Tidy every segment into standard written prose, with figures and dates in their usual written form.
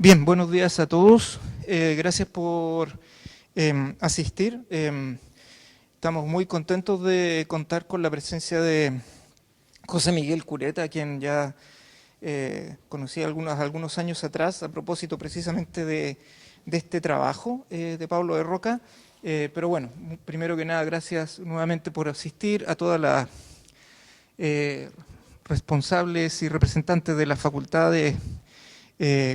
Bien, buenos días a todos. Gracias por asistir. Estamos muy contentos de contar con la presencia de José Miguel Cureta, a quien ya conocí algunos años atrás, a propósito precisamente de este trabajo de Pablo de Roca. Pero bueno, primero que nada, gracias nuevamente por asistir, a todas las responsables y representantes de la Facultad de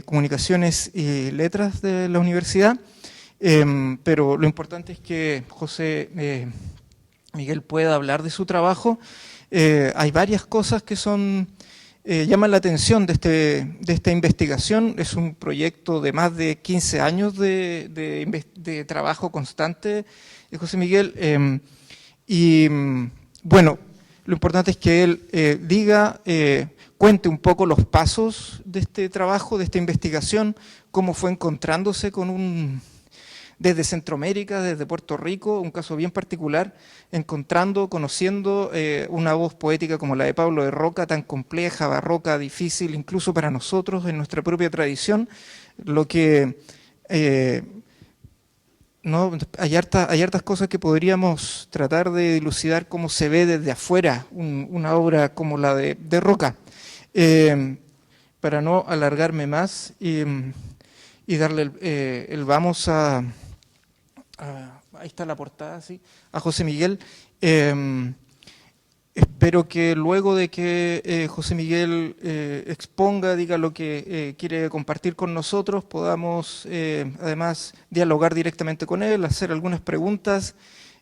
Comunicaciones y Letras de la universidad. Pero lo importante es que José Miguel pueda hablar de su trabajo. Hay varias cosas que llaman la atención de esta investigación. Es un proyecto de más de 15 años de trabajo constante de José Miguel. Bueno, lo importante es que él cuente un poco los pasos de este trabajo, de esta investigación, cómo fue encontrándose desde Centroamérica, desde Puerto Rico, un caso bien particular, conociendo una voz poética como la de Pablo de Roca, tan compleja, barroca, difícil, incluso para nosotros, en nuestra propia tradición, lo que ¿no? Hay hartas cosas que podríamos tratar de dilucidar cómo se ve desde afuera una obra como la de Roca. Para no alargarme más y darle el vamos ahí está la portada, ¿sí? A José Miguel. Espero que luego de que José Miguel exponga, diga lo que quiere compartir con nosotros, podamos además dialogar directamente con él, hacer algunas preguntas,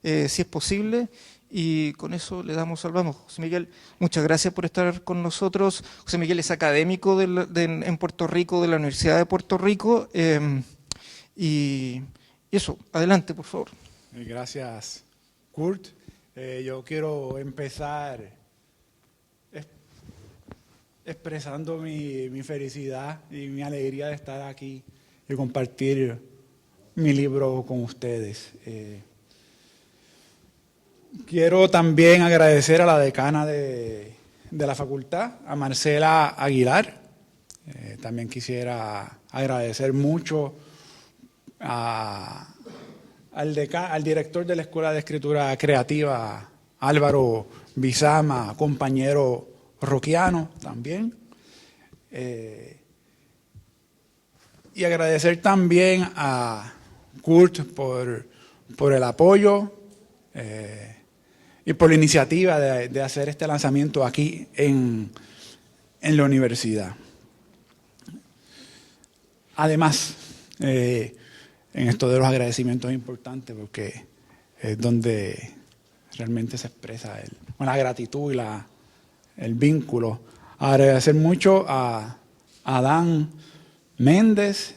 si es posible, y con eso le damos al vamos. José Miguel, muchas gracias por estar con nosotros. José Miguel es académico en Puerto Rico, de la Universidad de Puerto Rico, y eso, adelante, por favor. Gracias, Kurt. Yo quiero empezar expresando mi felicidad y mi alegría de estar aquí y compartir mi libro con ustedes. Quiero también agradecer a la decana de la facultad, a Marcela Aguilar. También quisiera agradecer mucho al director de la Escuela de Escritura Creativa, Álvaro Bizama, compañero rockiano también. Y agradecer también a Kurt por el apoyo y por la iniciativa de hacer este lanzamiento aquí en la universidad. Además, en esto de los agradecimientos es importante porque es donde realmente se expresa la gratitud y el vínculo. Agradecer mucho a Adán Méndez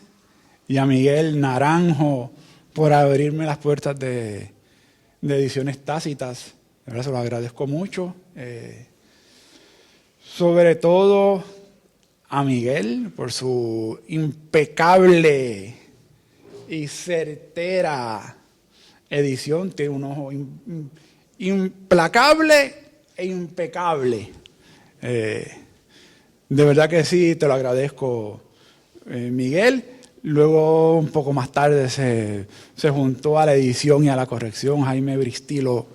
y a Miguel Naranjo por abrirme las puertas de Ediciones Tácitas. De verdad se lo agradezco mucho. Sobre todo a Miguel por su impecable y certera edición. Tiene un ojo implacable e impecable. De verdad que sí, te lo agradezco, Miguel. Luego, un poco más tarde, se juntó a la edición y a la corrección Jaime Bristilo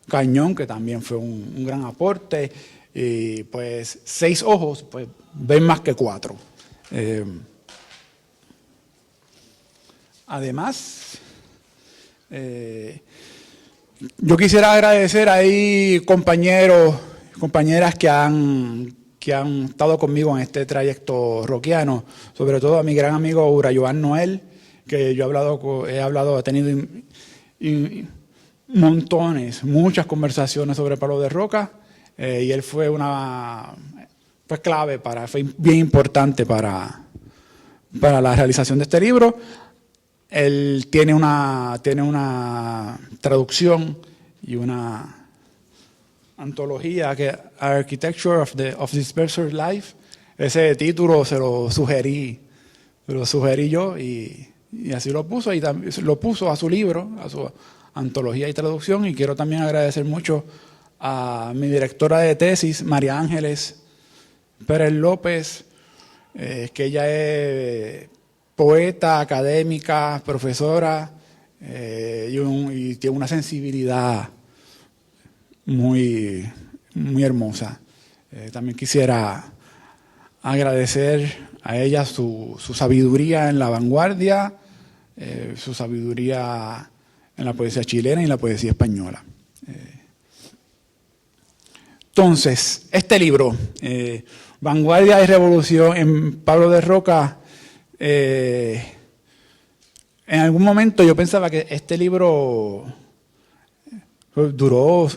Cañón, que también fue un gran aporte. Y pues 6 ojos, pues ven más que 4. Además, yo quisiera agradecer ahí compañeros, compañeras que han estado conmigo en este trayecto rockiano, sobre todo a mi gran amigo Urayoan Noel, que yo he tenido muchas conversaciones sobre Pablo de Roca, y él fue clave, fue bien importante para la realización de este libro. Él tiene una traducción y una antología que Architecture of Dispersed Life. Ese título se lo sugerí yo y así lo puso, y también lo puso a su libro, a su antología y traducción. Y quiero también agradecer mucho a mi directora de tesis, María Ángeles Pérez López, que ella es poeta, académica, profesora, y tiene una sensibilidad muy, muy hermosa. También quisiera agradecer a ella su sabiduría en la vanguardia, su sabiduría en la poesía chilena y en la poesía española. Entonces, este libro, Vanguardia y Revolución, en Pablo de Roca, en algún momento yo pensaba que este libro duró,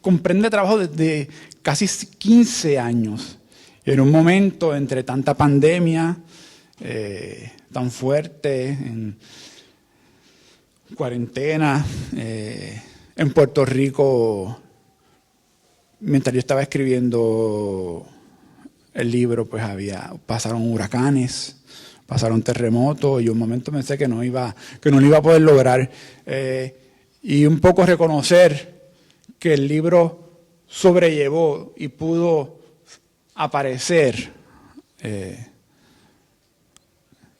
comprende trabajo desde casi 15 años. Y en un momento, entre tanta pandemia tan fuerte, en cuarentena, en Puerto Rico, mientras yo estaba escribiendo el libro, pues pasaron huracanes, pasaron terremotos, y un momento pensé que no lo iba a poder lograr. Y un poco reconocer que el libro sobrellevó y pudo aparecer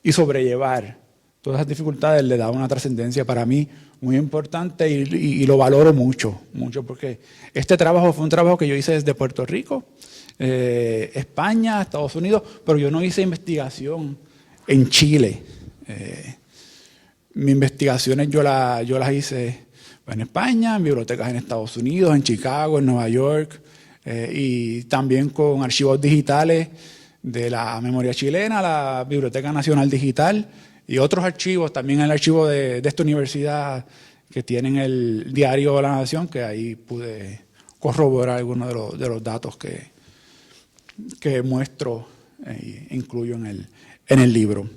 y sobrellevar todas esas dificultades, le da una trascendencia para mí muy importante, y lo valoro mucho, porque este trabajo fue un trabajo que yo hice desde Puerto Rico, España, Estados Unidos, pero yo no hice investigación en Chile. Mis investigaciones yo las hice en España, en bibliotecas en Estados Unidos, en Chicago, en Nueva York, y también con archivos digitales de la memoria chilena, la Biblioteca Nacional Digital, y otros archivos, también el archivo de esta universidad que tienen el Diario de la Nación, que ahí pude corroborar algunos de los datos que muestro e incluyo en el libro.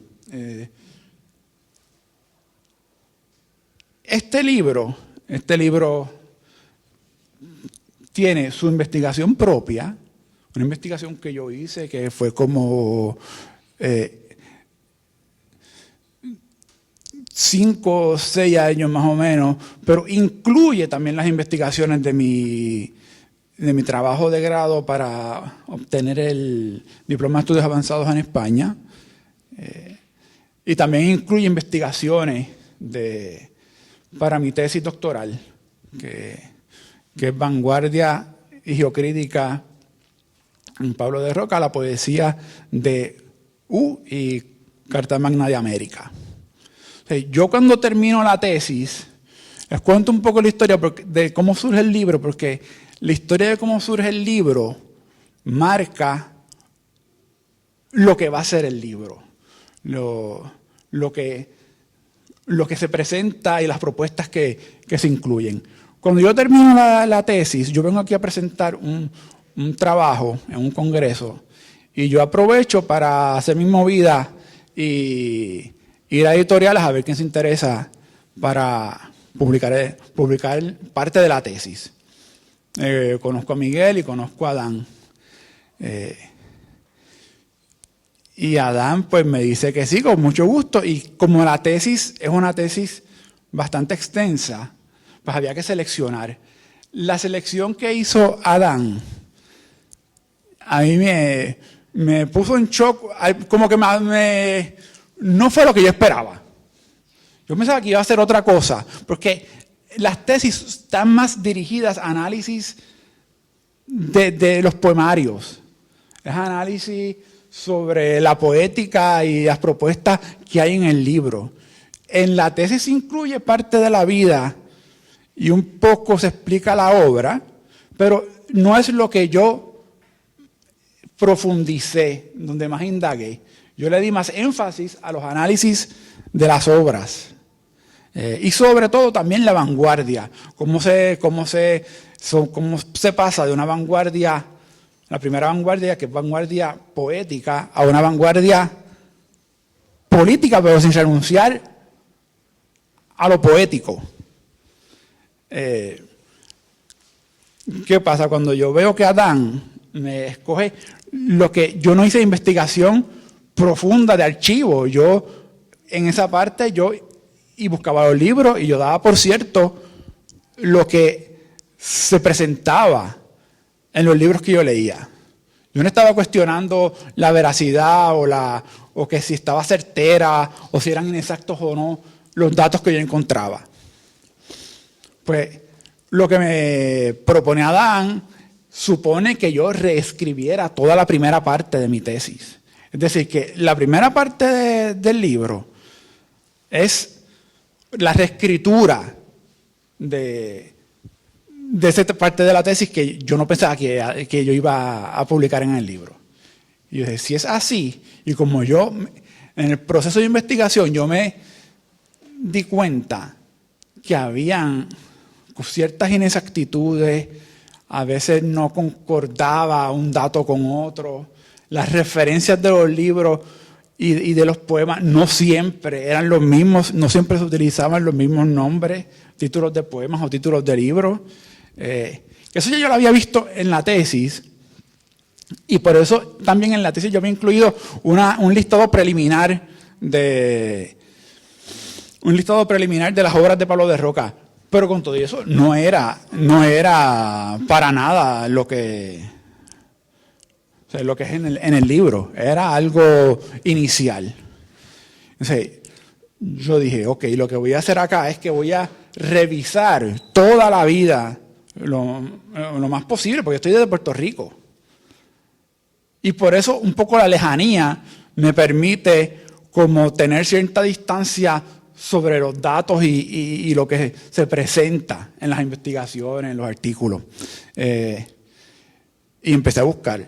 Este libro tiene su investigación propia, una investigación que yo hice que fue como 5 o 6 años más o menos, pero incluye también las investigaciones de mi trabajo de grado para obtener el diploma de estudios avanzados en España, y también incluye investigaciones para mi tesis doctoral, que es Vanguardia y Geocrítica en Pablo de Roca, la poesía de y Carta Magna de América. Yo cuando termino la tesis, les cuento un poco la historia de cómo surge el libro, porque la historia de cómo surge el libro marca lo que va a ser el libro, lo que se presenta y las propuestas que se incluyen. Cuando yo termino la tesis, yo vengo aquí a presentar un trabajo en un congreso, y yo aprovecho para hacer mi movida y ir a editoriales a ver quién se interesa para publicar parte de la tesis. Conozco a Miguel y conozco a Adán. Y Adán pues me dice que sí, con mucho gusto, y como la tesis es una tesis bastante extensa, pues había que seleccionar. La selección que hizo Adán a mí me puso en shock, como que no fue lo que yo esperaba. Yo pensaba que iba a ser otra cosa, porque las tesis están más dirigidas a análisis de los poemarios. Es análisis sobre la poética y las propuestas que hay en el libro. En la tesis se incluye parte de la vida y un poco se explica la obra, pero no es lo que yo profundicé, donde más indagué. Yo le di más énfasis a los análisis de las obras. Y sobre todo también la vanguardia, cómo se pasa de una vanguardia, la primera vanguardia, que es vanguardia poética, a una vanguardia política, pero sin renunciar a lo poético. ¿Qué pasa? Cuando yo veo que Adán me escoge lo que yo no hice investigación profunda de archivo, yo en esa parte y buscaba los libros y yo daba por cierto lo que se presentaba en los libros que yo leía. Yo no estaba cuestionando la veracidad o que si estaba certera o si eran inexactos o no los datos que yo encontraba. Pues lo que me propone Adán supone que yo reescribiera toda la primera parte de mi tesis. Es decir, que la primera parte del libro es la reescritura de esa parte de la tesis que yo no pensaba que yo iba a publicar en el libro. Y yo dije, si es así, y como yo, en el proceso de investigación, yo me di cuenta que habían ciertas inexactitudes, a veces no concordaba un dato con otro, las referencias de los libros y de los poemas no siempre eran los mismos, no siempre se utilizaban los mismos nombres, títulos de poemas o títulos de libros. Eso ya yo lo había visto en la tesis, y por eso también en la tesis yo había incluido un listado preliminar de las obras de Pablo de Roca. Pero con todo eso no era para nada lo que es en el libro, era algo inicial. Entonces, yo dije, ok, lo que voy a hacer acá es que voy a revisar toda la vida lo más posible, porque estoy desde Puerto Rico. Y por eso un poco la lejanía me permite como tener cierta distancia sobre los datos y lo que se presenta en las investigaciones, en los artículos. Y empecé a buscar,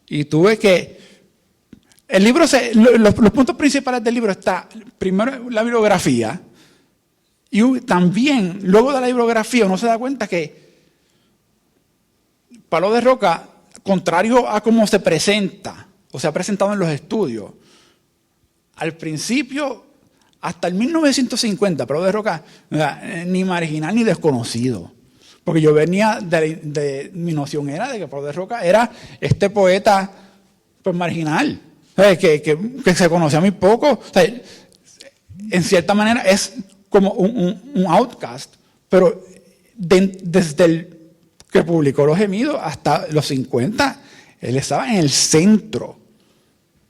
y tuve que... El libro, los puntos principales del libro está, primero, la bibliografía, y también, luego de la bibliografía, uno se da cuenta que Pablo de Roca, contrario a cómo se presenta, o se ha presentado en los estudios, al principio, hasta el 1950, Pablo de Roca no era ni marginal ni desconocido. Porque yo venía mi noción era de que Pablo de Roca era este poeta pues marginal, que se conocía muy poco. O sea, en cierta manera es como un outcast, pero desde el que publicó Los Gemidos hasta los 50, él estaba en el centro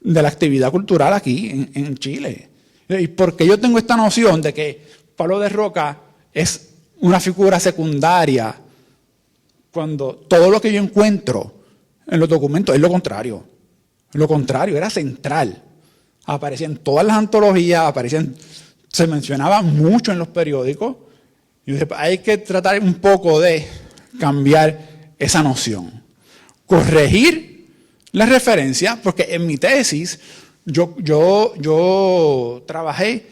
de la actividad cultural aquí en Chile. Y porque yo tengo esta noción de que Pablo de Roca es una figura secundaria, cuando todo lo que yo encuentro en los documentos es lo contrario. Lo contrario, era central. Aparecía en todas las antologías, se mencionaba mucho en los periódicos. Y dije, hay que tratar un poco de cambiar esa noción. Corregir la referencia, porque en mi tesis yo trabajé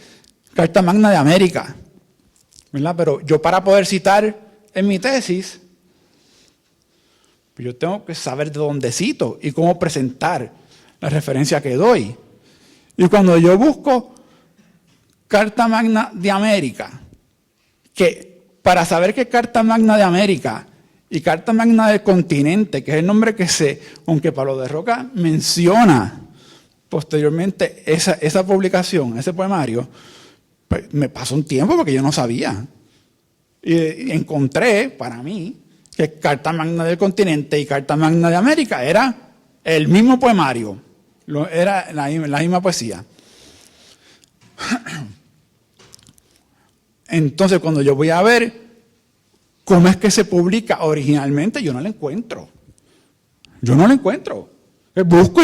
Carta Magna de América, ¿verdad? Pero yo, para poder citar en mi tesis, pues yo tengo que saber de dónde cito y cómo presentar la referencia que doy. Y cuando yo busco Carta Magna de América, que para saber que Carta Magna de América y Carta Magna del Continente, que es el nombre aunque Pablo de Roca menciona posteriormente esa publicación, ese poemario, pues me pasó un tiempo porque yo no sabía. Y encontré, para mí, que Carta Magna del Continente y Carta Magna de América era el mismo poemario, era la misma poesía. Entonces, cuando yo voy a ver cómo es que se publica originalmente, yo no la encuentro. Busco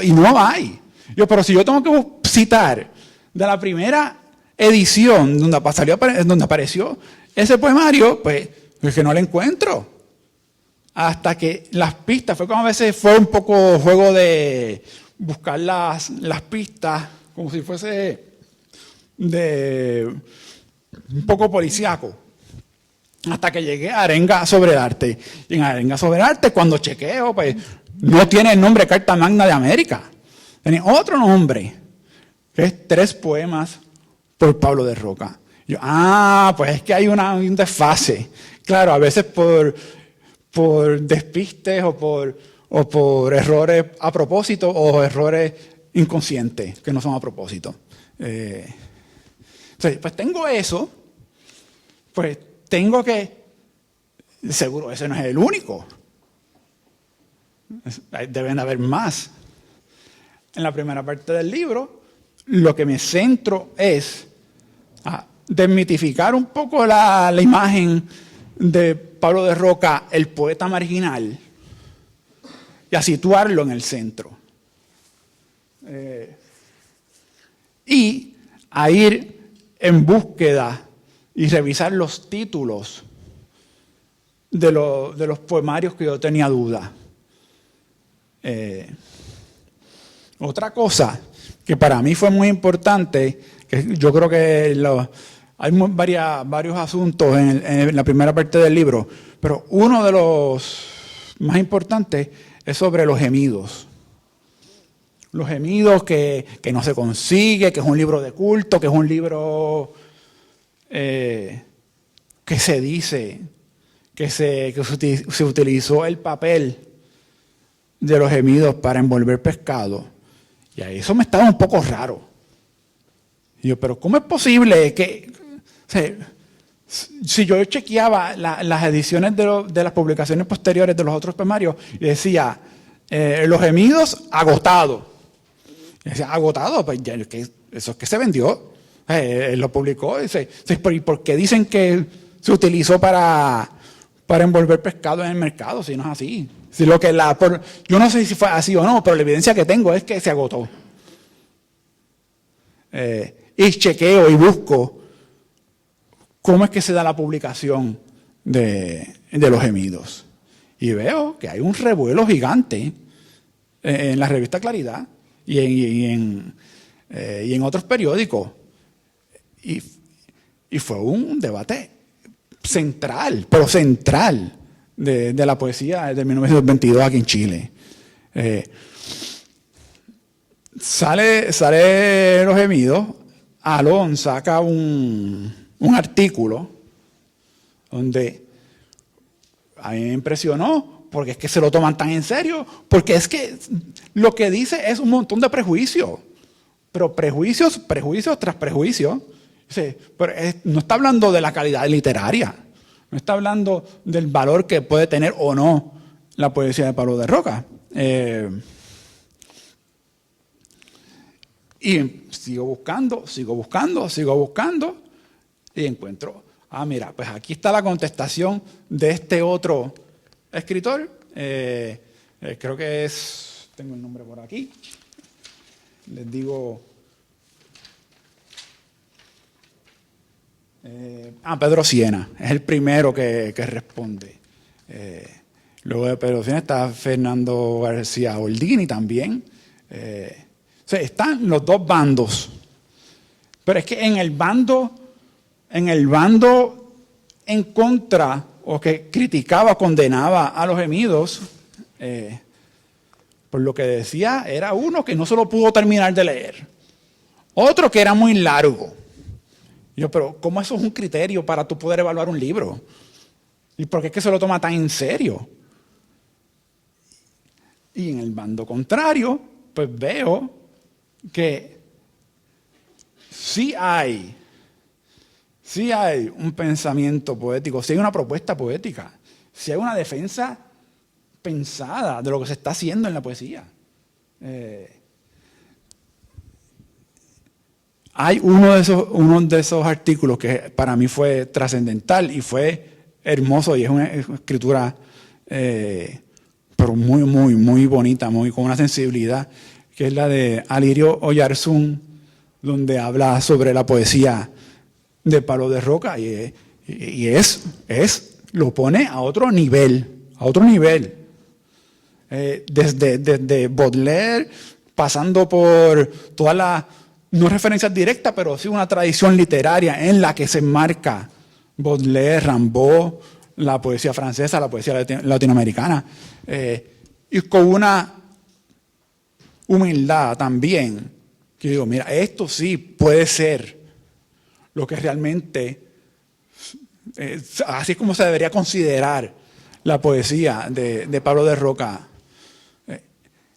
y no hay. Pero si yo tengo que citar de la primera edición donde apareció ese poemario, pues es que no lo encuentro. Hasta que las pistas, fue como a veces fue un poco juego de buscar las pistas, como si fuese de un poco policíaco. Hasta que llegué a Arenga sobre el Arte. Y en Arenga sobre el Arte, cuando chequeo, pues no tiene el nombre Carta Magna de América. Tiene otro nombre, que es 3 poemas por Pablo de Roca. Yo, pues es que hay un desfase. Claro, a veces por despistes o por errores a propósito o errores inconscientes que no son a propósito. Entonces, pues tengo eso, pues tengo que, seguro ese no es el único. Deben haber más. En la primera parte del libro, lo que me centro es a desmitificar un poco la imagen de Pablo de Roca, el poeta marginal, y a situarlo en el centro. Y a ir en búsqueda y revisar los títulos de los poemarios que yo tenía duda. Otra cosa que para mí fue muy importante, que yo creo que hay varios asuntos en la primera parte del libro, pero uno de los más importantes es sobre los gemidos. Los gemidos que no se consigue, que es un libro de culto, que es un libro que se dice que se utilizó el papel de los gemidos para envolver pescado. Y a eso me estaba un poco raro. Y yo, pero ¿cómo es posible que... O sea, si yo chequeaba las ediciones de las publicaciones posteriores de los otros poemarios, y decía, los gemidos agotados. Y decía, agotado, pues ya, eso es que se vendió. Él lo publicó. Y dice, ¿y por qué dicen que se utilizó para envolver pescado en el mercado? Si no es así. Si yo no sé si fue así o no, pero la evidencia que tengo es que se agotó. Y chequeo y busco cómo es que se da la publicación de los gemidos. Y veo que hay un revuelo gigante en la revista Claridad y en otros periódicos. Y fue un debate central, pero central, de la poesía de 1922 aquí en Chile. Sale los gemidos, Alon saca un artículo donde a mí me impresionó, porque es que se lo toman tan en serio, porque es que lo que dice es un montón de prejuicios, pero prejuicios tras prejuicios. Pero no está hablando de la calidad literaria, no está hablando del valor que puede tener o no la poesía de Pablo de Roca. Y sigo buscando, y encuentro, mira, pues aquí está la contestación de este otro escritor, creo que tengo el nombre por aquí, les digo, Pedro Siena, es el primero que responde. Luego de Pedro Siena está Fernando García Oldini también. O sea, están los dos bandos. Pero es que en el bando en contra, o que criticaba, condenaba a los gemidos, por lo que decía, era uno que no se lo pudo terminar de leer. Otro que era muy largo. Yo, pero ¿cómo eso es un criterio para tú poder evaluar un libro? ¿Y por qué es que se lo toma tan en serio? Y en el bando contrario, pues veo que sí hay un pensamiento poético, sí hay una propuesta poética, sí hay una defensa pensada de lo que se está haciendo en la poesía. Hay uno de esos artículos que para mí fue trascendental y fue hermoso, y es una escritura pero muy, muy, muy bonita, con una sensibilidad, que es la de Alirio Oyarzún, donde habla sobre la poesía de Pablo de Roca, y lo pone a otro nivel, desde Baudelaire, pasando por todas las, no referencias directas, pero sí una tradición literaria en la que se enmarca Baudelaire, Rimbaud, la poesía francesa, la poesía latinoamericana, y con una humildad también, que digo, mira, esto sí puede ser lo que realmente, así es como se debería considerar la poesía de Pablo de Roca.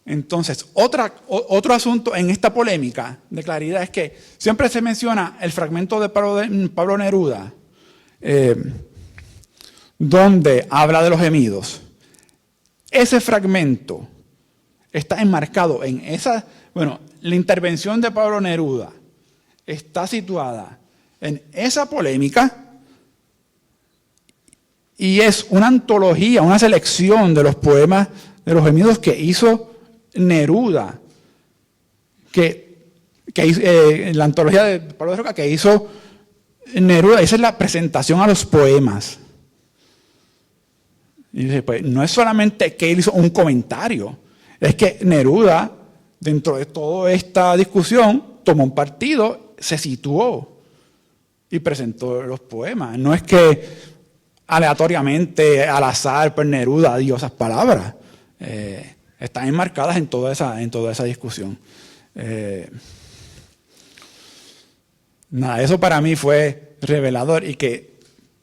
Entonces, otro asunto en esta polémica de Claridad es que siempre se menciona el fragmento de Pablo Neruda, donde habla de los gemidos. ese fragmento está enmarcado en esa, la intervención de Pablo Neruda está situada en esa polémica y es una antología, una selección de los poemas, de los gemidos que hizo Neruda, la antología de Pablo de Roca que hizo Neruda. Esa es la presentación a los poemas. Y dice, pues no es solamente que él hizo un comentario, es que Neruda, dentro de toda esta discusión, tomó un partido, se situó y presentó los poemas. No es que aleatoriamente, al azar, pues Neruda dio esas palabras. Están enmarcadas en toda esa discusión. Eso para mí fue revelador, y que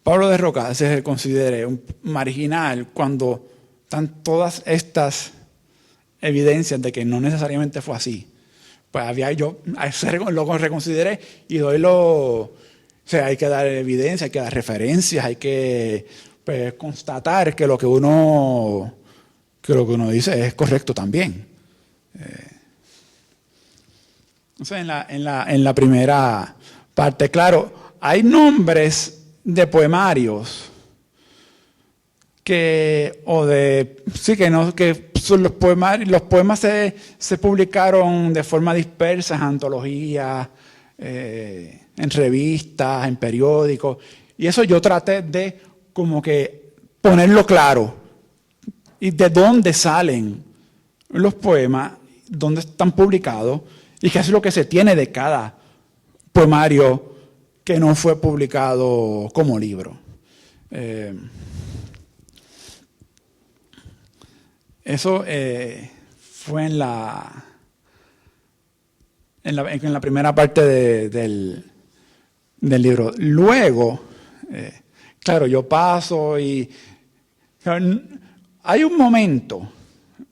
Pablo de Roca se considere un marginal cuando están todas estas evidencias de que no necesariamente fue así. Pues yo lo reconsideré y o sea, hay que dar evidencia, hay que dar referencias, hay que constatar que lo que uno dice es correcto también. Entonces, en la primera parte, claro, hay nombres de poemarios que son los poemarios. Los poemas se publicaron de forma dispersa en antologías, en revistas, en periódicos, y eso yo traté de como que ponerlo claro, y de dónde salen los poemas, dónde están publicados, y qué es lo que se tiene de cada poemario que no fue publicado como libro. Eso fue en la primera parte del libro. Luego, claro, yo paso y hay un momento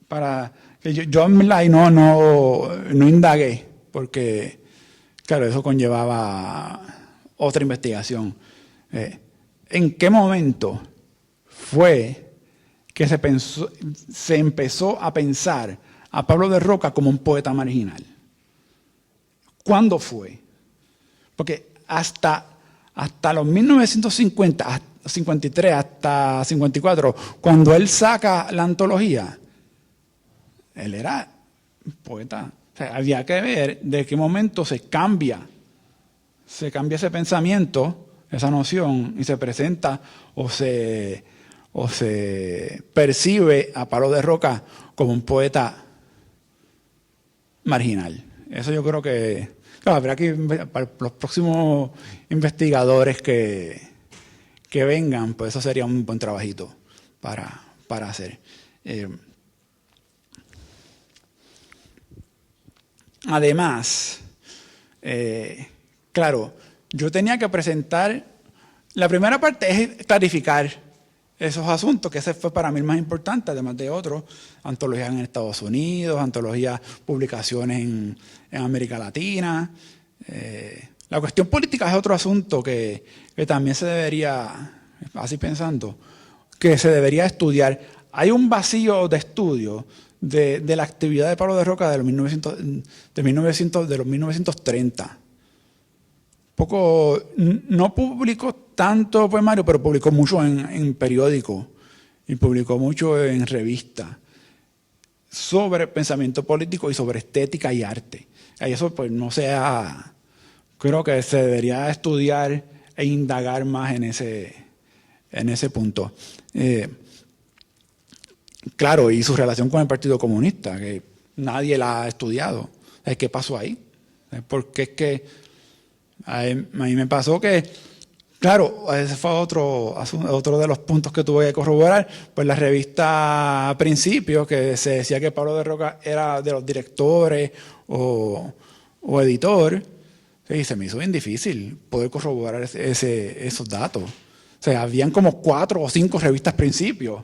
para que yo no indagué, porque claro, eso conllevaba otra investigación. ¿En qué momento fue que se empezó a pensar a Pablo de Roca como un poeta marginal? ¿Cuándo fue? Porque hasta los 1950, 53 hasta 54, cuando él saca la antología, él era poeta. O sea, había que ver de qué momento se cambia ese pensamiento, esa noción, y se presenta o se percibe a Pablo de Roca como un poeta marginal. Eso yo creo que, claro, habrá que, para los próximos investigadores que vengan, pues eso sería un buen trabajito para hacer. Además, claro, yo tenía que presentar, la primera parte es clarificar esos asuntos, que ese fue para mí el más importante, además de otros, antologías en Estados Unidos, antologías, publicaciones en América Latina. La cuestión política es otro asunto que también se debería, así pensando, que se debería estudiar. Hay un vacío de estudio de la actividad de Pablo de Roca de los 1930. No publicó tanto poemario, pero publicó mucho en periódicos y publicó mucho en revistas sobre pensamiento político y sobre estética y arte. Y eso pues creo que se debería estudiar e indagar más en ese punto. Claro, y su relación con el Partido Comunista, que nadie la ha estudiado. ¿Qué pasó ahí? Porque es que a mí me pasó que, claro, ese fue otro de los puntos que tuve que corroborar, pues la revista Principios, que se decía que Pablo de Roca era de los directores o editor, y se me hizo bien difícil poder corroborar esos datos. O sea, habían como 4 o 5 revistas Principios,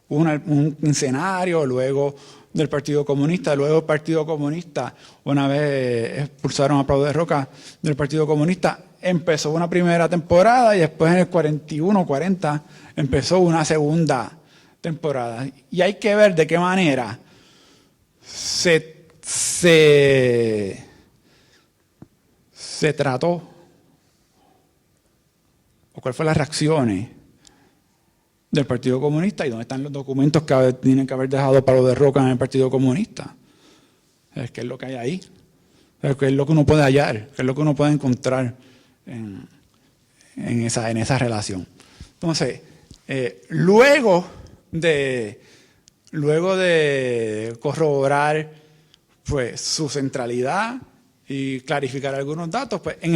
un quincenario, luego del Partido Comunista, luego el Partido Comunista, una vez expulsaron a Pablo de Roca del Partido Comunista, empezó una primera temporada y después en el 41-40 empezó una segunda temporadas. Y hay que ver de qué manera se trató, o cuáles fueron las reacciones del Partido Comunista y dónde están los documentos que tienen que haber dejado Pablo de Roca en el Partido Comunista. ¿Qué es lo que hay ahí? ¿Qué es lo que uno puede hallar? ¿Qué es lo que uno puede encontrar en esa relación? Entonces, luego de corroborar pues, su centralidad y clarificar algunos datos, pues, en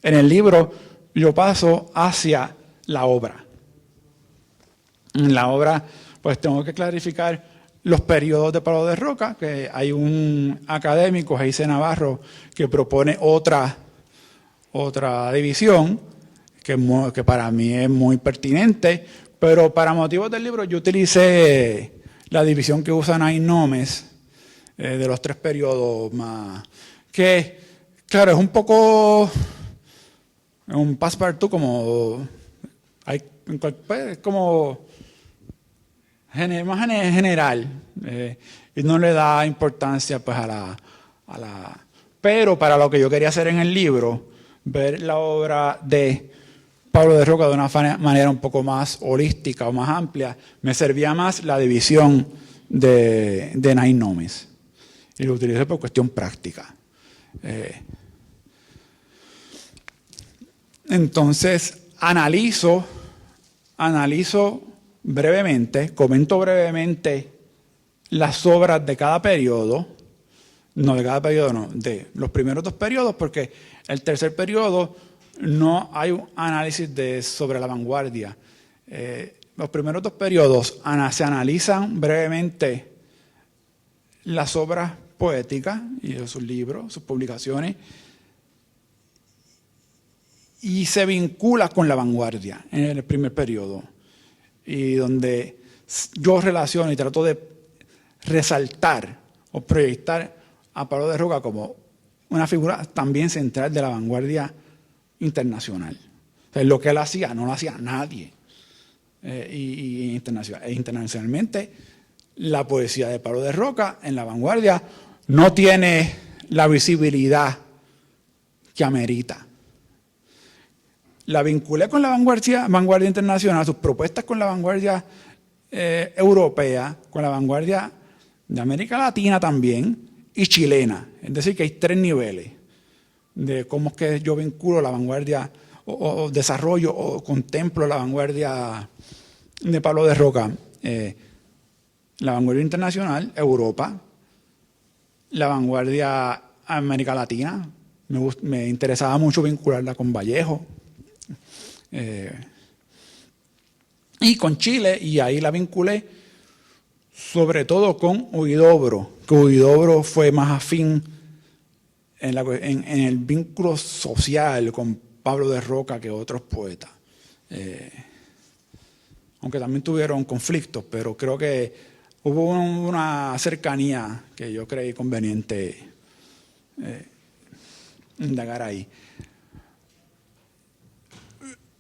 el libro yo paso hacia la obra. En la obra, pues tengo que clarificar los periodos de Pablo de Roca, que hay un académico, Jaice Navarro, que propone otra división, que para mí es muy pertinente, pero para motivos del libro yo utilicé la división que usa Nain Nómez, de los 3 periodos más, que claro, es un poco un passepartout, como como más general, y no le da importancia pues pero para lo que yo quería hacer en el libro, ver la obra de Pablo de Roca de una manera un poco más holística o más amplia, me servía más la división de Nain Nómez, y lo utilicé por cuestión práctica. Entonces, analizo brevemente, comento brevemente las obras de cada periodo, de los primeros 2 periodos, porque el tercer periodo no hay un análisis sobre la vanguardia. Los primeros 2 periodos se analizan brevemente las obras poéticas y sus libros, sus publicaciones, y se vincula con la vanguardia en el primer periodo, y donde yo relaciono y trato de resaltar o proyectar a Pablo de Roca como una figura también central de la vanguardia internacional. O sea, lo que él hacía no lo hacía nadie. Y internacionalmente, la poesía de Pablo de Roca en la vanguardia no tiene la visibilidad que amerita. La vinculé con la vanguardia internacional, sus propuestas con la vanguardia europea, con la vanguardia de América Latina también, y chilena. Es decir, que hay 3 niveles de cómo es que yo vinculo la vanguardia o desarrollo o contemplo la vanguardia de Pablo de Roca. La vanguardia internacional, Europa, la vanguardia América Latina, me interesaba mucho vincularla con Vallejo, y con Chile, y ahí la vinculé sobre todo con Huidobro, que Huidobro fue más afín en el vínculo social con Pablo de Roca que otros poetas. Aunque también tuvieron conflictos, pero creo que hubo una cercanía que yo creí conveniente indagar ahí.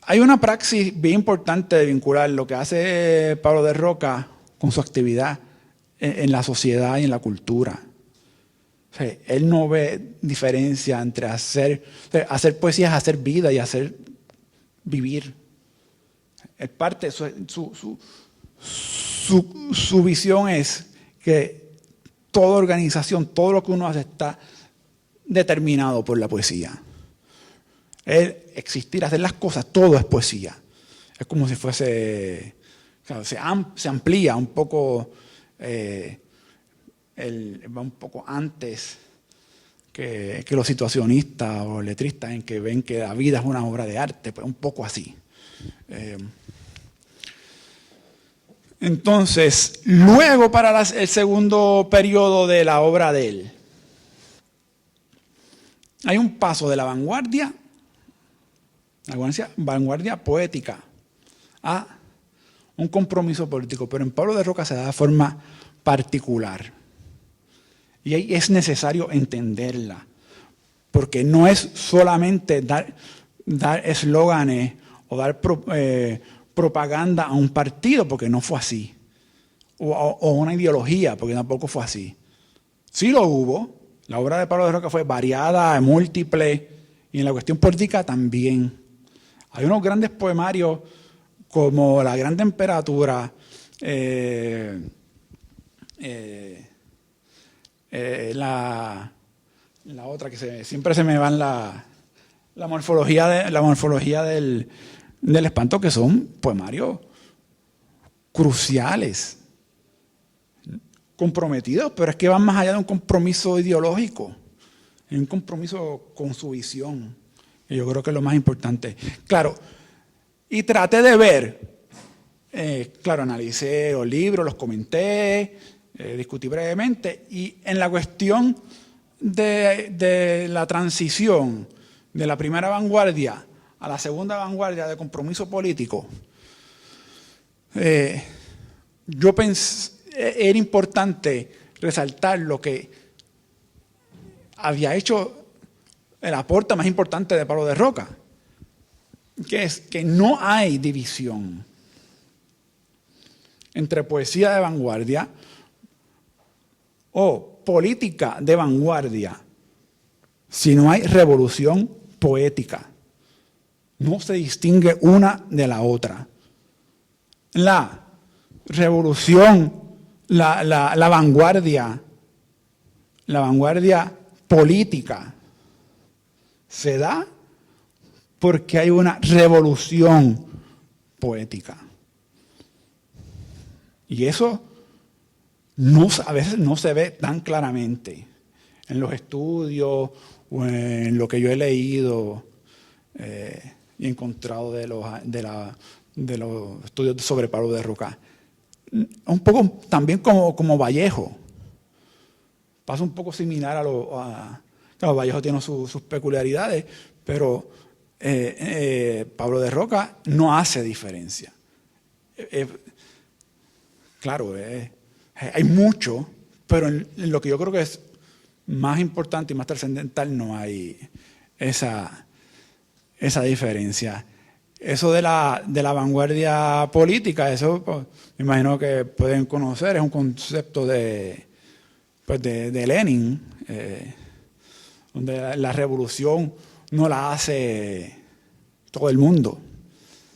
Hay una praxis bien importante de vincular lo que hace Pablo de Roca con su actividad en la sociedad y en la cultura. O sea, él no ve diferencia entre hacer poesía es hacer vida y hacer vivir. Es parte, su visión es que toda organización, todo lo que uno hace está determinado por la poesía. El existir, hacer las cosas, todo es poesía. Es como si fuese, claro, se amplía un poco, va un poco antes que los situacionistas o letristas en que ven que la vida es una obra de arte, pues un poco así. Entonces, luego para el segundo periodo de la obra de él, hay un paso de la vanguardia poética a un compromiso político, pero en Pablo de Roca se da de forma particular. Y ahí es necesario entenderla, porque no es solamente dar eslóganes o dar propaganda a un partido, porque no fue así. O una ideología, porque tampoco fue así. Sí lo hubo. La obra de Pablo de Roca fue variada, múltiple, y en la cuestión política también. Hay unos grandes poemarios como La Gran Temperatura, la otra que siempre se me van la morfología del espanto, que son poemarios cruciales, comprometidos, pero es que van más allá de un compromiso ideológico, es un compromiso con su visión, que yo creo que es lo más importante. Claro, y traté de ver, claro, analicé los libros, los comenté, discutí brevemente, y en la cuestión de la transición de la primera vanguardia a la segunda vanguardia de compromiso político, yo pensé, era importante resaltar lo que había hecho el aporte más importante de Pablo de Roca, que es que no hay división entre poesía de vanguardia o política de vanguardia si no hay revolución poética. No se distingue una de la otra. La revolución, la vanguardia política se da porque hay una revolución poética. Y eso a veces no se ve tan claramente en los estudios o en lo que yo he leído y encontrado de los estudios sobre Pablo de Roca. Un poco también como Vallejo. Pasa un poco similar claro, Vallejo tiene sus peculiaridades, pero Pablo de Roca no hace diferencia. Claro, hay mucho, pero en lo que yo creo que es más importante y más trascendental no hay esa diferencia. Eso de la vanguardia política, eso pues, me imagino que pueden conocer, es un concepto de Lenin, donde la revolución no la hace todo el mundo,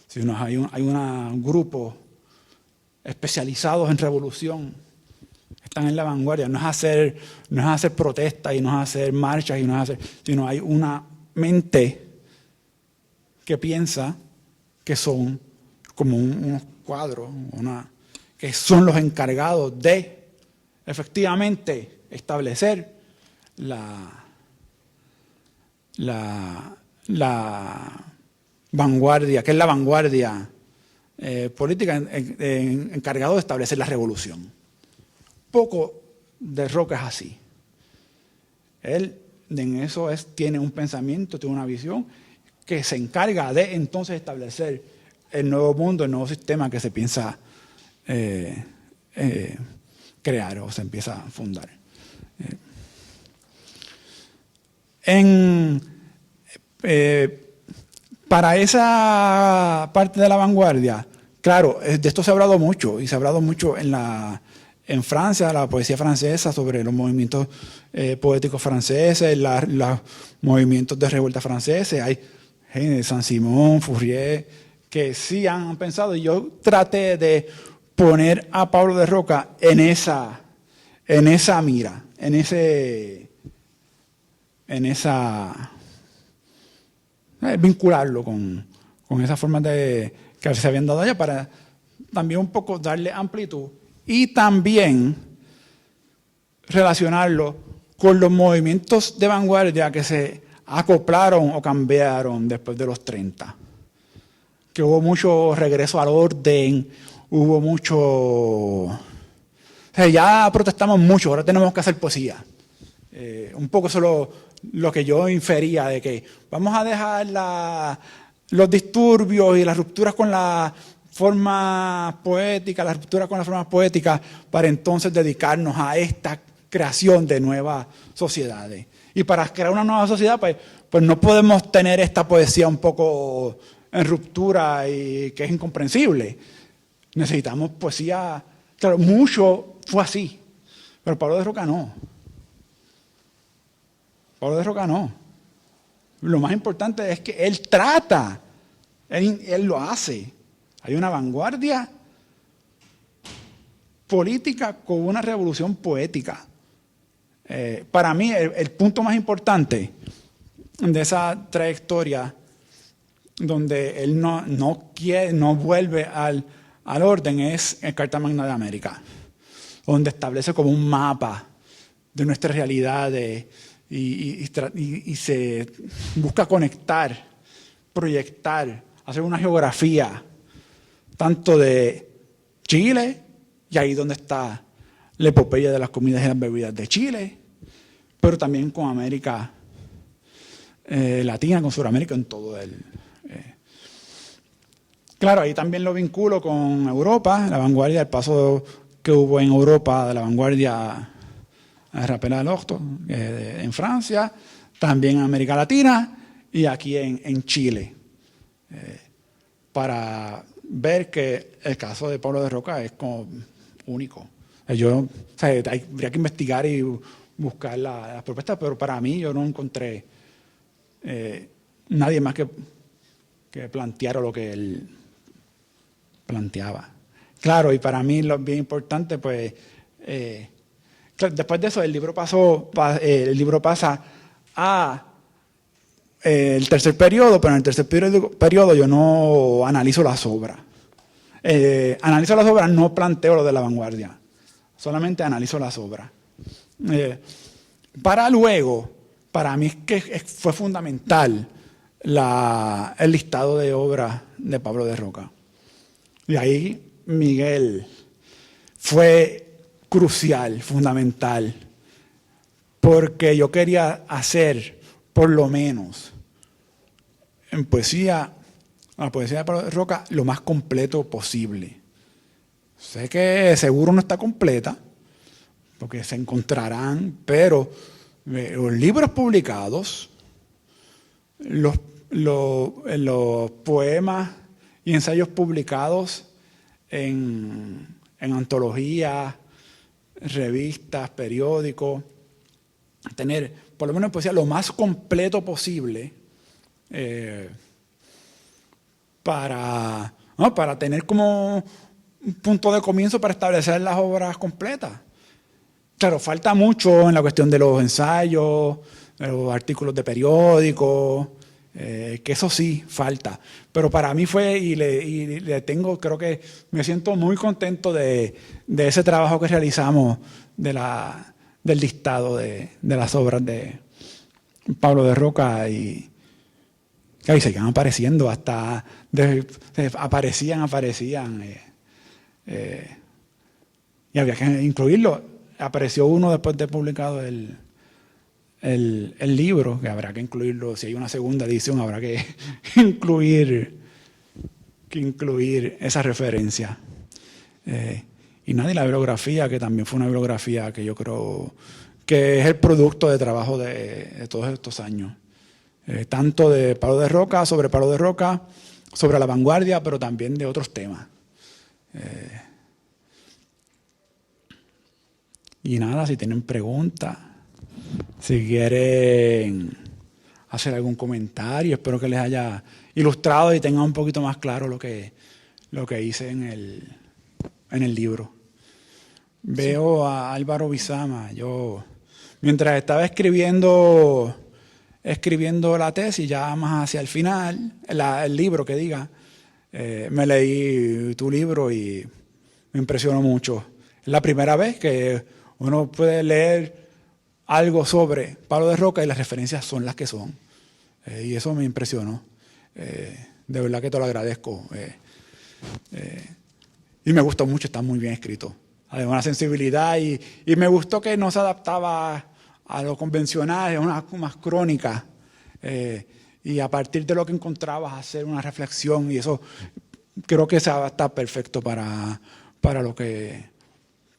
sino hay un grupo especializados en revolución, están en la vanguardia. No es hacer protestas y no es hacer marchas sino hay una mente que piensa que son como unos cuadros, que son los encargados de efectivamente establecer la vanguardia, que es la vanguardia política encargado de establecer la revolución. Poco de Roca es así. Él en eso tiene un pensamiento, tiene una visión que se encarga de entonces establecer el nuevo mundo, el nuevo sistema que se piensa crear o se empieza a fundar. Para esa parte de la vanguardia, claro, de esto se ha hablado mucho, y se ha hablado mucho en Francia, la poesía francesa, sobre los movimientos poéticos franceses, los movimientos de revuelta franceses. Hay Saint-Simon, Fourier, que sí han pensado, y yo traté de poner a Pablo de Roca en esa mira, vincularlo con esas formas que se habían dado allá, para también un poco darle amplitud y también relacionarlo con los movimientos de vanguardia que se acoplaron o cambiaron después de los 30. Que hubo mucho regreso al orden, hubo mucho... O sea, ya protestamos mucho, ahora tenemos que hacer poesía. Un poco eso lo que yo infería, de que vamos a dejar los disturbios y las rupturas con la forma poética, las rupturas con las formas poéticas, para entonces dedicarnos a esta creación de nuevas sociedades. Y para crear una nueva sociedad, pues no podemos tener esta poesía un poco en ruptura y que es incomprensible. Necesitamos poesía. Claro, mucho fue así, pero Pablo de Roca no. Pablo de Roca no. Lo más importante es que él trata, él lo hace. Hay una vanguardia política con una revolución poética. Para mí, el punto más importante de esa trayectoria, donde él no vuelve al orden, es en Carta Magna de América, donde establece como un mapa de nuestra realidad y se busca conectar, proyectar, hacer una geografía, tanto de Chile, y ahí donde está la epopeya de las comidas y las bebidas de Chile, pero también con América Latina, con Sudamérica, en todo el... Claro, ahí también lo vinculo con Europa, la vanguardia, el paso que hubo en Europa de la vanguardia Rappel à l'Orto, en Francia, también en América Latina y aquí en Chile, para ver que el caso de Pablo de Roca es como único. Habría que investigar y buscar las propuestas, pero para mí yo no encontré nadie más que planteara lo que él planteaba. Claro, y para mí lo bien importante, pues, después de eso el libro pasa a el tercer periodo, pero en el tercer periodo yo no analizo las obras. Analizo las obras, no planteo lo de la vanguardia, solamente analizo las obras. Para luego, para mí es que fue fundamental el listado de obras de Pablo de Roca. Y ahí Miguel fue crucial, fundamental, porque yo quería hacer, por lo menos, en poesía, la poesía de Pablo de Roca, lo más completo posible. Sé que seguro no está completa, porque se encontrarán, pero los libros publicados, los poemas y ensayos publicados en antologías, revistas, periódicos, tener, por lo menos en poesía, lo más completo posible para tener como un punto de comienzo para establecer las obras completas. Claro, falta mucho en la cuestión de los ensayos, de los artículos de periódicos, que eso sí falta. Pero para mí fue, y le tengo, creo que me siento muy contento de ese trabajo que realizamos del listado de las obras de Pablo de Roca y seguían apareciendo hasta aparecían y había que incluirlo. Apareció uno después de publicado el libro, que habrá que incluirlo. Si hay una segunda edición, habrá que incluir esa referencia. Y nada, y la bibliografía, que también fue una bibliografía que yo creo que es el producto de trabajo de todos estos años. Tanto de Pablo de Roca, sobre la vanguardia, pero también de otros temas. Y nada, si tienen preguntas, si quieren hacer algún comentario, espero que les haya ilustrado y tengan un poquito más claro lo que hice en el libro. Veo a Álvaro Bizama. Yo, mientras estaba escribiendo la tesis, ya más hacia el final, el libro que diga, me leí tu libro y me impresionó mucho. Es la primera vez que uno puede leer algo sobre Pablo de Roca y las referencias son las que son. Y eso me impresionó. De verdad que te lo agradezco. Y me gustó mucho, está muy bien escrito. Hay una sensibilidad y me gustó que no se adaptaba a lo convencional, es una más crónica. Y a partir de lo que encontrabas, hacer una reflexión y eso creo que está perfecto para lo que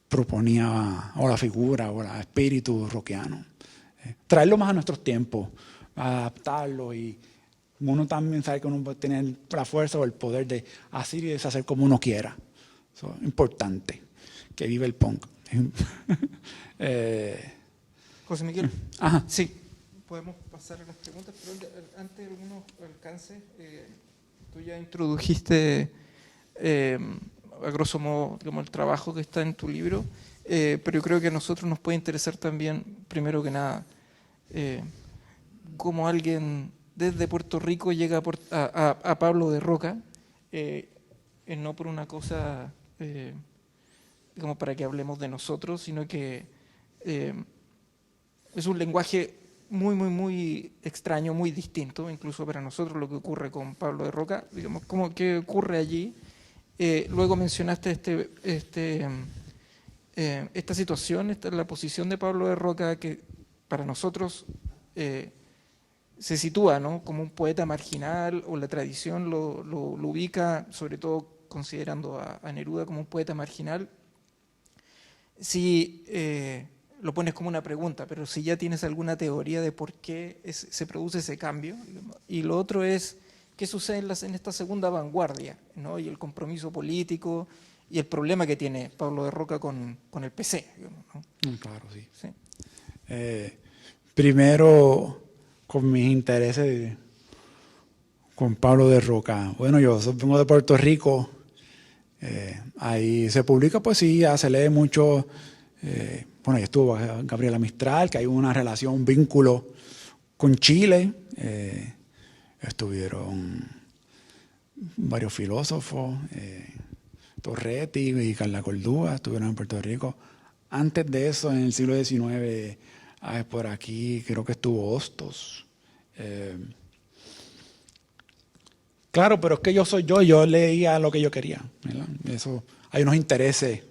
proponía o la figura o el espíritu rockiano. Traerlo más a nuestros tiempos, adaptarlo y uno también sabe que uno puede tener la fuerza o el poder de hacer y deshacer como uno quiera. Eso es importante. Que vive el punk. José Miguel, Ajá. sí, podemos pasar a las preguntas, pero antes de algunos alcances, tú ya introdujiste a grosso modo, digamos, el trabajo que está en tu libro, pero yo creo que a nosotros nos puede interesar también, primero que nada, cómo alguien desde Puerto Rico llega a Pablo de Roca, no por una cosa, digamos, para que hablemos de nosotros, sino que es un lenguaje muy, muy, muy extraño, muy distinto, incluso para nosotros lo que ocurre con Pablo de Roca, digamos, ¿qué ocurre allí? Luego mencionaste esta situación, la posición de Pablo de Roca, que para nosotros se sitúa, ¿no?, como un poeta marginal, o la tradición lo ubica, sobre todo considerando a Neruda como un poeta marginal. Si lo pones como una pregunta, pero si ya tienes alguna teoría de por qué se produce ese cambio. Y lo otro es qué sucede en esta segunda vanguardia, ¿no?, y el compromiso político y el problema que tiene Pablo de Roca con el PC, digamos, ¿no? Claro, sí. Sí. Primero, con mis intereses con Pablo de Roca. Bueno, yo vengo de Puerto Rico. Ahí se publica poesía, se lee mucho. Bueno, ahí estuvo Gabriela Mistral, que hay una relación, un vínculo con Chile. Estuvieron varios filósofos, Torretti y Carla Cordúa, estuvieron en Puerto Rico. Antes de eso, en el siglo XIX, por aquí creo que estuvo Hostos. Claro, pero es que yo leía lo que yo quería, ¿verdad? Eso, hay unos intereses.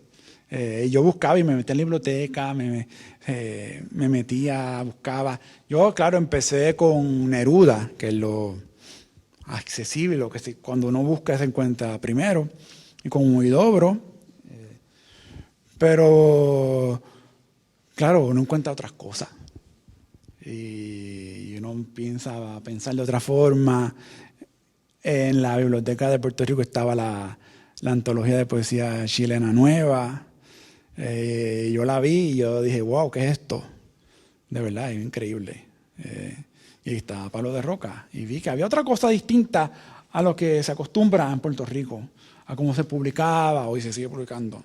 Yo buscaba y me metía en la biblioteca, me metía, buscaba. Yo, claro, empecé con Neruda, que es lo accesible, lo que cuando uno busca se encuentra primero, y con Huidobro. Pero, claro, uno encuentra otras cosas. Y uno piensa a pensar de otra forma. En la biblioteca de Puerto Rico estaba la antología de poesía chilena nueva. Yo la vi y yo dije, wow, ¿qué es esto? De verdad, es increíble. Y ahí estaba Pablo de Roca. Y vi que había otra cosa distinta a lo que se acostumbra en Puerto Rico, a cómo se publicaba, hoy se sigue publicando.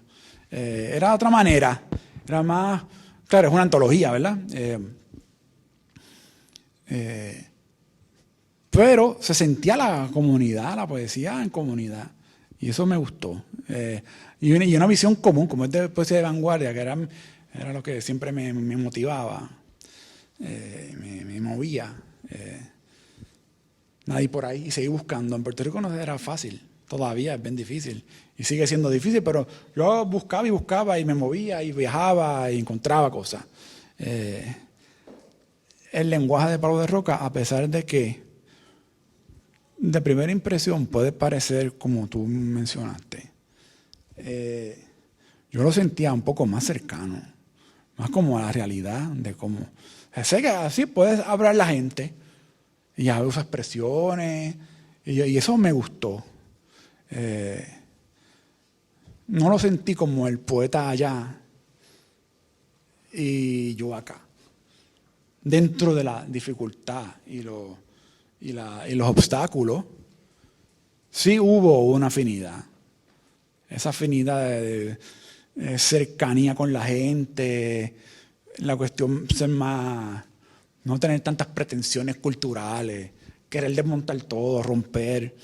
Era de otra manera, era más, claro, es una antología, ¿verdad? Pero se sentía la comunidad, la poesía en comunidad. Y eso me gustó. Y una visión común, como es de poesía de vanguardia, que era lo que siempre me motivaba, me movía. Nadie por ahí, y seguí buscando. En Puerto Rico no era fácil, todavía es bien difícil. Y sigue siendo difícil, pero yo buscaba y me movía y viajaba y encontraba cosas. El lenguaje de Pablo de Roca, a pesar de que de primera impresión puede parecer como tú mencionaste, yo lo sentía un poco más cercano, más como a la realidad de cómo. Sé que así puedes hablar la gente y ya usa expresiones y eso me gustó. No lo sentí como el poeta allá y yo acá. Dentro de la dificultad y los obstáculos, sí hubo una afinidad. Esa afinidad de cercanía con la gente, la cuestión ser más, no tener tantas pretensiones culturales, querer desmontar todo, romper,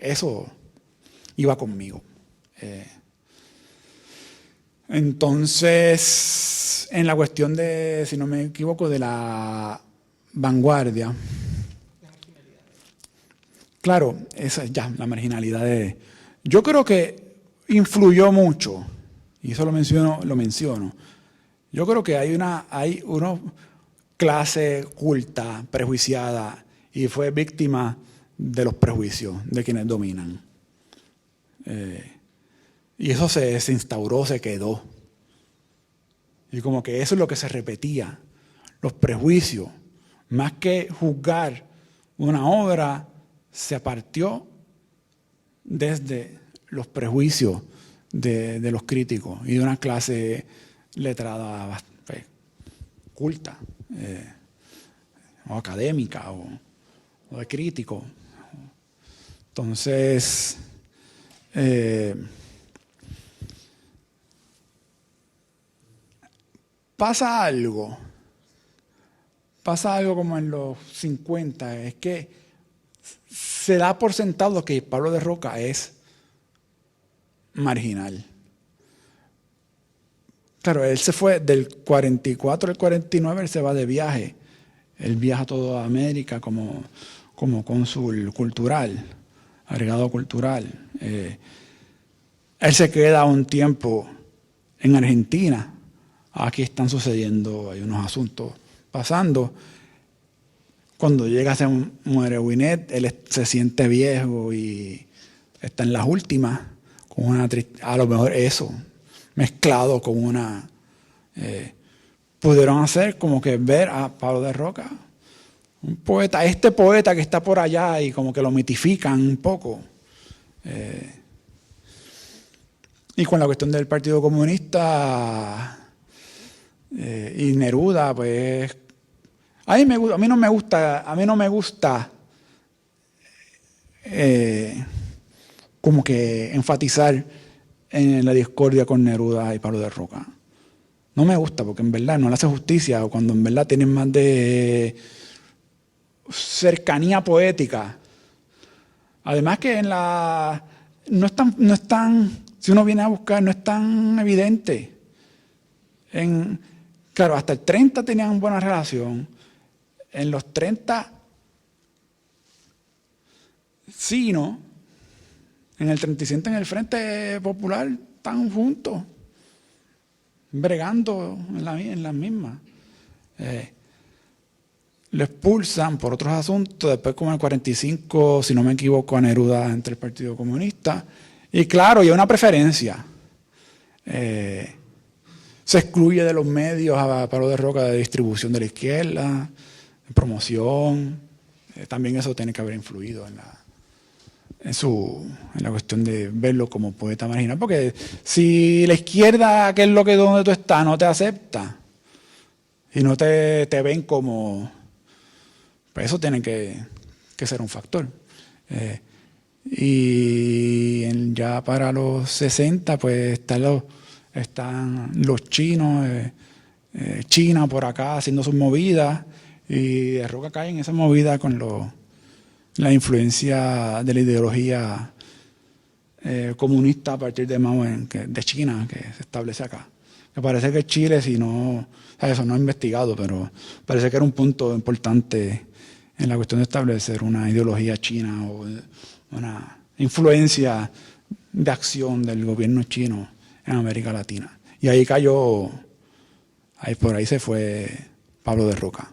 eso iba conmigo. Entonces, en la cuestión de, si no me equivoco, de la vanguardia, claro, esa ya, la marginalidad yo creo que influyó mucho, y eso lo menciono. Yo creo que hay una clase culta, prejuiciada, y fue víctima de los prejuicios de quienes dominan. Y eso se instauró, se quedó. Y como que eso es lo que se repetía, los prejuicios, más que juzgar una obra se partió desde los prejuicios de los críticos y de una clase letrada, pues, culta, o académica, o de crítico. Entonces, pasa algo como en los 50, es que se da por sentado que Pablo de Roca es marginal. Claro, él se fue del 44 al 49, él se va de viaje. Él viaja a toda América como cónsul cultural, agregado cultural. Él se queda un tiempo en Argentina. Aquí están sucediendo, hay unos asuntos pasando. Cuando llega, se muere Winnet, él se siente viejo y está en las últimas, con una a lo mejor eso, mezclado con una... pudieron hacer como que ver a Pablo de Roca, un poeta, este poeta que está por allá, y como que lo mitifican un poco. Y con la cuestión del Partido Comunista y Neruda, pues a mí no me gusta como que enfatizar en la discordia con Neruda y Pablo de Roca. No me gusta porque en verdad no le hace justicia, o cuando en verdad tienen más de cercanía poética. Además que no es tan, si uno viene a buscar, no es tan evidente. Claro, hasta el 30 tenían buena relación. En los 30, sí, ¿no? En el 37, en el Frente Popular, están juntos, bregando en las mismas. Lo expulsan por otros asuntos, después como en el 45, si no me equivoco, a Neruda entre el Partido Comunista. Y claro, hay una preferencia. Se excluye de los medios a Pablo de Roca de distribución de la izquierda, de promoción. También eso tiene que haber influido en la cuestión de verlo como poeta marginal, porque si la izquierda, que es donde tú estás, no te acepta y no te ven como, pues eso tiene que ser un factor. Y ya para los 60, pues están los chinos, China por acá haciendo sus movidas, y de Roca cae en esa movida con la influencia de la ideología comunista a partir de Mao, de China, que se establece acá. Me parece que Chile, si no, o sea, eso no he investigado, pero parece que era un punto importante en la cuestión de establecer una ideología china o una influencia de acción del gobierno chino en América Latina. Y ahí cayó, por ahí se fue Pablo de Roca.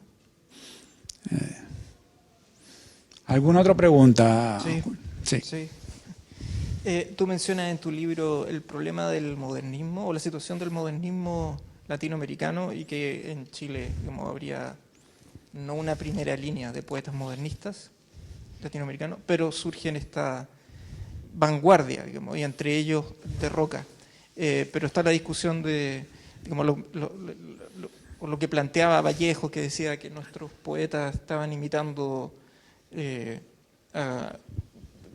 ¿Alguna otra pregunta? Sí. Tú mencionas en tu libro el problema del modernismo o la situación del modernismo latinoamericano, y que en Chile, digamos, habría no una primera línea de poetas modernistas latinoamericanos, pero surge en esta vanguardia, digamos, y entre ellos de Roca. Pero está la discusión de, digamos, lo que planteaba Vallejo, que decía que nuestros poetas estaban imitando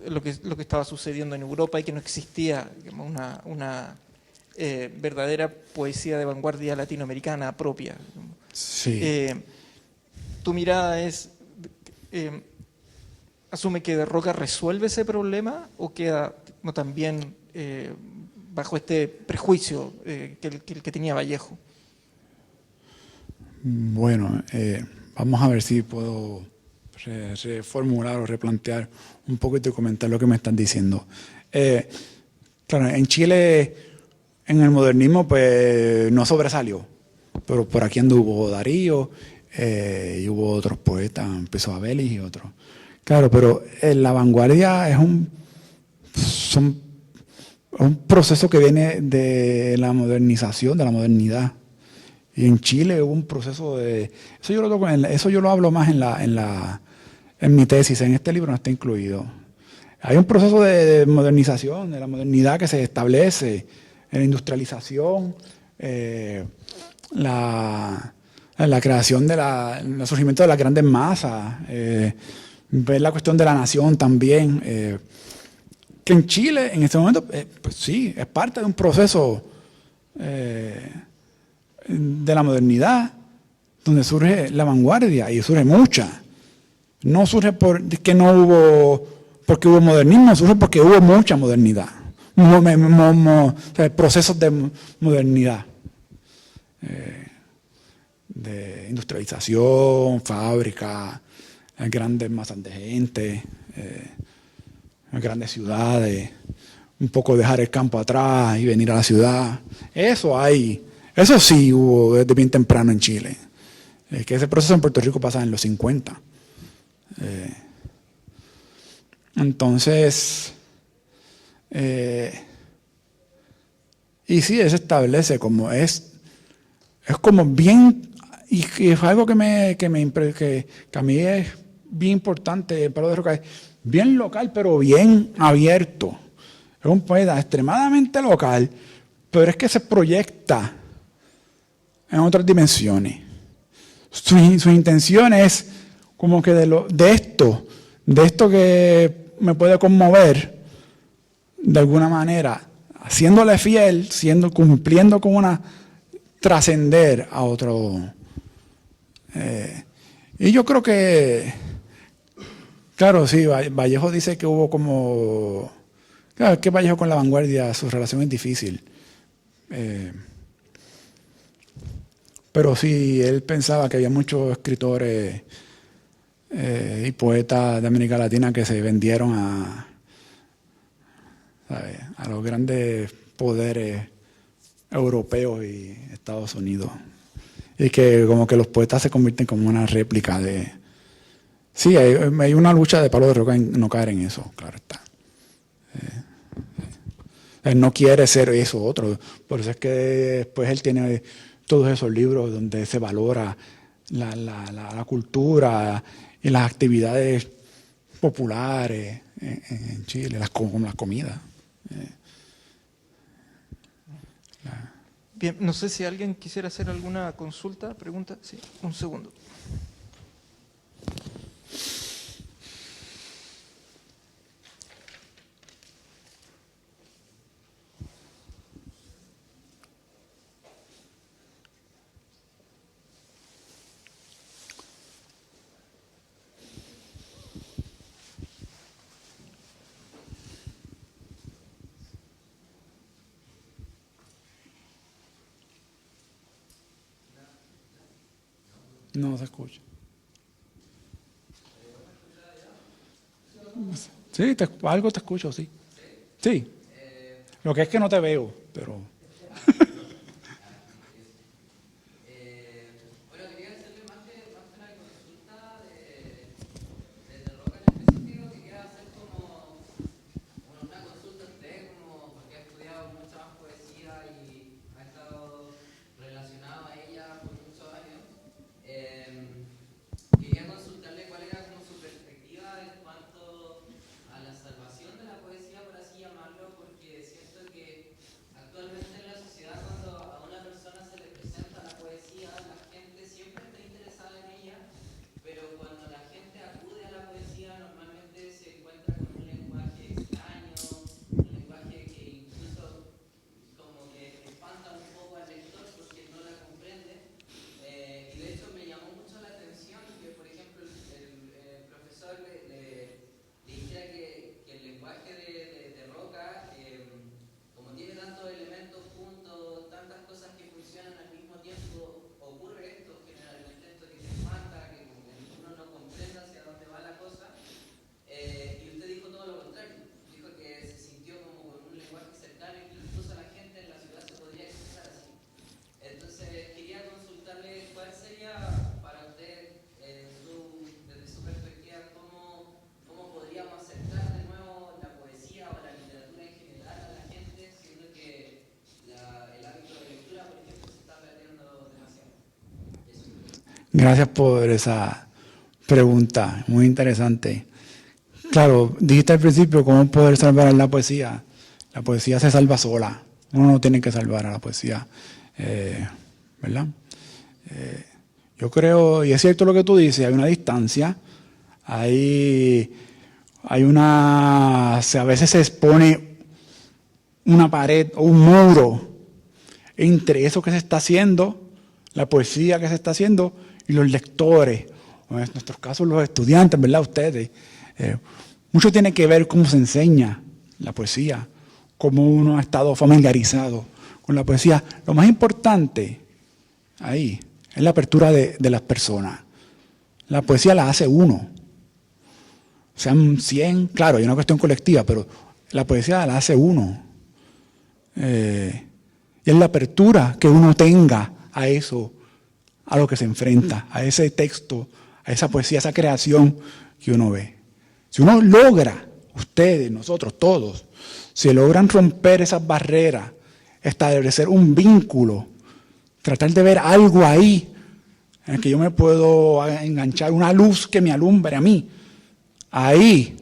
lo que estaba sucediendo en Europa, y que no existía, digamos, una verdadera poesía de vanguardia latinoamericana propia. Sí. Tu mirada es, ¿asume que de Roca resuelve ese problema o queda también bajo este prejuicio que tenía Vallejo? Bueno, vamos a ver si puedo reformular o replantear un poquito y comentar lo que me están diciendo. Claro, en Chile, en el modernismo, pues no sobresalió, pero por aquí anduvo Darío, y hubo otros poetas, empezó Abelis y otros. Claro, pero la vanguardia es un proceso que viene de la modernización, de la modernidad. Y en Chile hubo un proceso de... Eso yo lo hablo más en en mi tesis, en este libro no está incluido. Hay un proceso de modernización, de la modernidad que se establece en la industrialización, la creación el surgimiento de las grandes masas, ver la cuestión de la nación también, que en Chile en este momento, pues sí, es parte de un proceso de la modernidad, donde surge la vanguardia y surge mucha. No surge porque hubo modernismo, surge porque hubo mucha modernidad, procesos de modernidad, de industrialización, fábrica, grandes masas de gente, grandes ciudades, un poco dejar el campo atrás y venir a la ciudad. Eso sí hubo desde bien temprano en Chile. Que ese proceso en Puerto Rico pasa en los 50. Entonces, y sí, se establece como es como bien, y es algo que a mí es bien importante, Palo de Roca, es bien local, pero bien abierto. Es un poeta extremadamente local, pero es que se proyecta en otras dimensiones. Su intención es como que de esto que me puede conmover, de alguna manera, haciéndole fiel, cumpliendo con trascender a otro. Y yo creo que, claro, sí, Vallejo dice que hubo como, claro, es que Vallejo con la vanguardia, su relación es difícil. Pero sí, él pensaba que había muchos escritores y poetas de América Latina que se vendieron a los grandes poderes europeos y Estados Unidos. Y que como que los poetas se convierten como una réplica de... Sí, hay una lucha de Palo de Roca en no caer en eso, claro está. Él no quiere ser eso otro. Por eso es que después él tiene todos esos libros donde se valora la cultura y las actividades populares en Chile, como las comidas. Bien, no sé si alguien quisiera hacer alguna consulta, pregunta. Sí, un segundo. No se escucha. Sí, algo te escucho, sí. Sí. Lo que es que no te veo, pero... Gracias por esa pregunta, muy interesante. Claro, dijiste al principio cómo poder salvar a la poesía. La poesía se salva sola. Uno no tiene que salvar a la poesía, ¿verdad? Yo creo, y es cierto lo que tú dices, hay una distancia, a veces se expone una pared o un muro entre eso que se está haciendo, la poesía que se está haciendo, y los lectores, o en nuestros casos los estudiantes, ¿verdad? Ustedes. Mucho tiene que ver cómo se enseña la poesía, cómo uno ha estado familiarizado con la poesía. Lo más importante ahí es la apertura de las personas. La poesía la hace uno. Sean 100, claro, hay una cuestión colectiva, pero la poesía la hace uno. Y es la apertura que uno tenga a eso, a lo que se enfrenta, a ese texto, a esa poesía, a esa creación que uno ve. Si uno logra, ustedes, nosotros, todos, si logran romper esas barreras, establecer un vínculo, tratar de ver algo ahí en el que yo me puedo enganchar, una luz que me alumbre a mí, ahí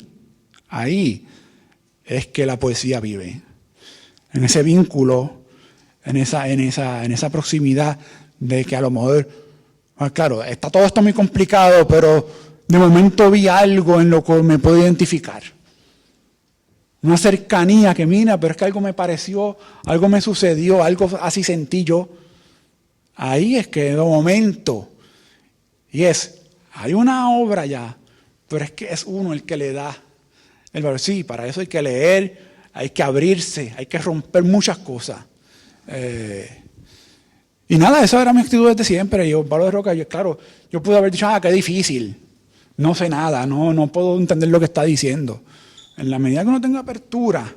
es que la poesía vive. En ese vínculo, en esa proximidad de que a lo mejor, claro, está todo esto muy complicado, pero de momento vi algo en lo que me puedo identificar. Una cercanía que mira, pero es que algo me pareció, algo me sucedió, algo así sentí yo. Ahí es que de momento, hay una obra ya, pero es que es uno el que le da el valor. Sí, para eso hay que leer, hay que abrirse, hay que romper muchas cosas. Y nada, esa era mi actitud desde siempre. Yo, Pablo de Roca, yo pude haber dicho, qué difícil, no sé nada, no puedo entender lo que está diciendo. En la medida que uno tenga apertura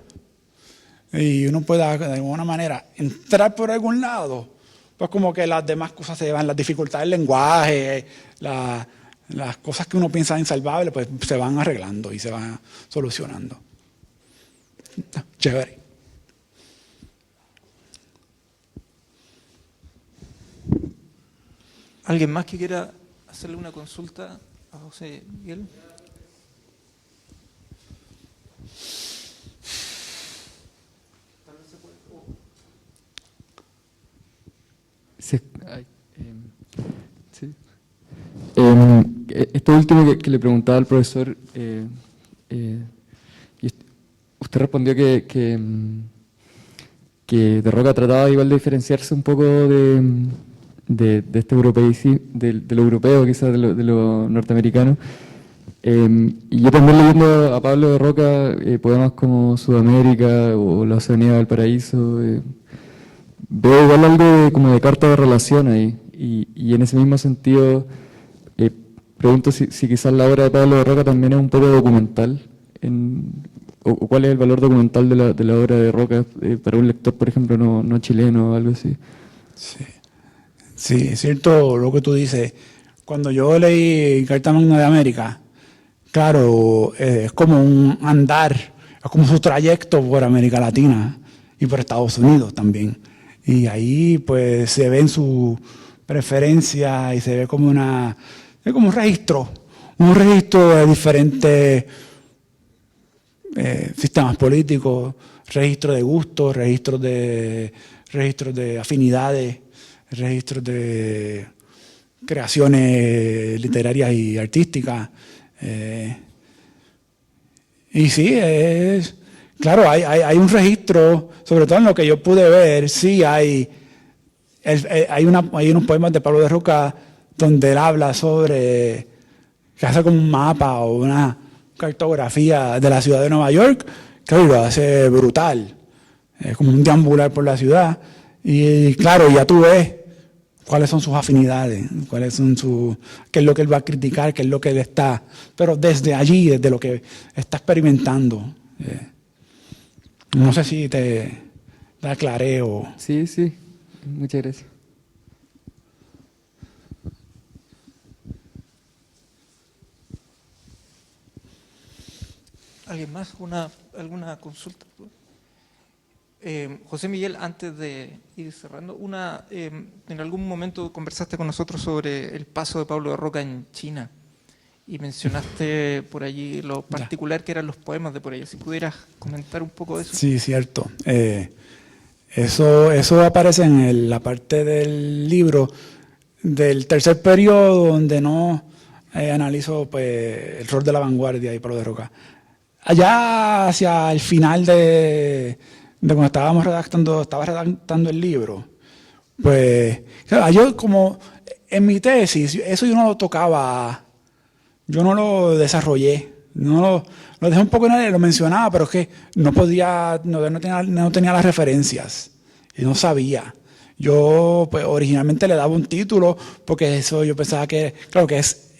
y uno pueda de alguna manera entrar por algún lado, pues como que las demás cosas se van, las dificultades del lenguaje, las cosas que uno piensa insalvables, pues se van arreglando y se van solucionando. Chévere. ¿Alguien más que quiera hacerle una consulta a José Miguel? Sí. Sí. Esto último que le preguntaba al profesor, usted respondió que De Roca trataba igual de diferenciarse un poco de este europeicismo, de lo europeo, quizás de lo norteamericano. Y yo también leyendo a Pablo de Roca poemas como Sudamérica o La Oceanía del Paraíso, veo igual algo como de carta de relación ahí. Y en ese mismo sentido, pregunto si quizás la obra de Pablo de Roca también es un poco documental, o cuál es el valor documental de la obra de Roca para un lector, por ejemplo, no chileno o algo así. Sí, es cierto lo que tú dices. Cuando yo leí Carta Magna de América, claro, es como un andar, es como su trayecto por América Latina y por Estados Unidos también. Y ahí pues se ven su preferencia y se ve como es como un registro de diferentes sistemas políticos, registro de gustos, registros de afinidades, registros de creaciones literarias y artísticas. Y sí, claro, hay un registro, sobre todo en lo que yo pude ver, sí hay unos poemas de Pablo de Roca donde él habla sobre, que hace como un mapa o una cartografía de la ciudad de Nueva York, claro, y lo hace brutal, es como un deambular por la ciudad, y claro, ya tú ves cuáles son sus afinidades, qué es lo que él va a criticar, qué es lo que él está, pero desde allí, desde lo que está experimentando. No sé si te aclaré o... Sí, muchas gracias. ¿Alguien más? ¿Alguna consulta? José Miguel, antes de ir cerrando, en algún momento conversaste con nosotros sobre el paso de Pablo de Roca en China y mencionaste por allí lo particular que eran los poemas de por allá. Si pudieras comentar un poco de eso. Sí, cierto. Eso aparece en la parte del libro del tercer periodo, donde no analizo pues, el rol de la vanguardia y Pablo de Roca. Allá hacia el final de cuando estaba redactando el libro, pues claro, yo como en mi tesis, eso yo no lo tocaba, yo no lo desarrollé, lo dejé un poco en el, lo mencionaba, pero es que no podía, no tenía las referencias y no sabía. Yo pues originalmente le daba un título porque eso yo pensaba que, claro, que es